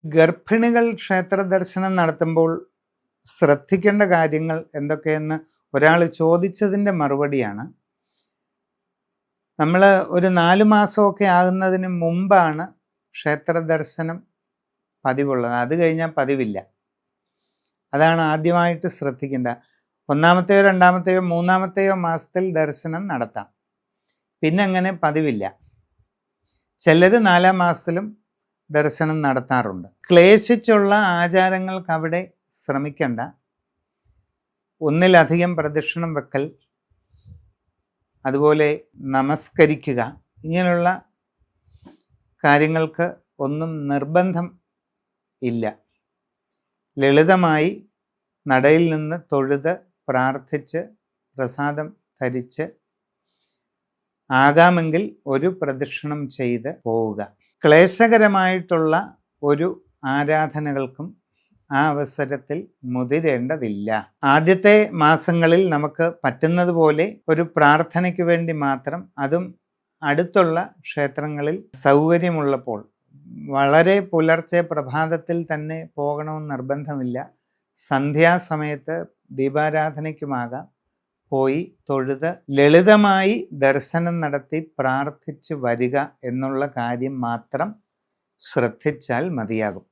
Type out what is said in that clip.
ഗർഭിണികൾ ക്ഷേത്ര ദർശനം നടത്തുമ്പോൾ ശ്രദ്ധിക്കേണ്ട കാര്യങ്ങൾ എന്തൊക്കെയെന്ന് ഒരാൾ ചോദിച്ചതിൻ്റെ മറുപടിയാണ്. നമ്മൾ ഒരു 4 മാസമൊക്കെ ആകുന്നതിന് മുമ്പാണ് ക്ഷേത്ര ദർശനം പതിവുള്ളത്. അത് കഴിഞ്ഞാൽ പതിവില്ല. അതാണ് ആദ്യമായിട്ട് ശ്രദ്ധിക്കേണ്ട. 1-മത്തെയോ 2-മത്തെയോ 3-മത്തെയോ മാസത്തിൽ ദർശനം നടത്താം. പിന്നെ അങ്ങനെ പതിവില്ല. ചിലർ 4-ാം മാസത്തിലും ദർശനം നടത്താറുണ്ട്. ക്ലേശിച്ചുള്ള ആചാരങ്ങൾക്ക് അവിടെ ശ്രമിക്കണ്ട. ഒന്നിലധികം പ്രദക്ഷിണം വെക്കൽ, അതുപോലെ നമസ്കരിക്കുക, ഇങ്ങനെയുള്ള കാര്യങ്ങൾക്ക് ഒന്നും നിർബന്ധം ഇല്ല. ലളിതമായി നടയിൽ നിന്ന് തൊഴുത് പ്രാർത്ഥിച്ച് പ്രസാദം ധരിച്ച് ആകാമെങ്കിൽ ഒരു പ്രദക്ഷിണം ചെയ്ത് പോവുക. ക്ലേശകരമായിട്ടുള്ള ഒരു ആരാധനകൾക്കും ആ അവസരത്തിൽ മുതിരേണ്ടതില്ല. ആദ്യത്തെ മാസങ്ങളിൽ നമുക്ക് പറ്റുന്നത് പോലെ ഒരു പ്രാർത്ഥനയ്ക്ക് വേണ്ടി മാത്രം, അതും അടുത്തുള്ള ക്ഷേത്രങ്ങളിൽ സൗകര്യമുള്ളപ്പോൾ, വളരെ പുലർച്ചെ പ്രഭാതത്തിൽ തന്നെ പോകണമെന്ന് നിർബന്ധമില്ല. സന്ധ്യാസമയത്ത് ദീപാരാധനയ്ക്കുമാകാം പോയി തൊഴുത് ലളിതമായി ദർശനം നടത്തി പ്രാർത്ഥിച്ച് വരിക എന്നുള്ള കാര്യം മാത്രം ശ്രദ്ധിച്ചാൽ മതിയാകും.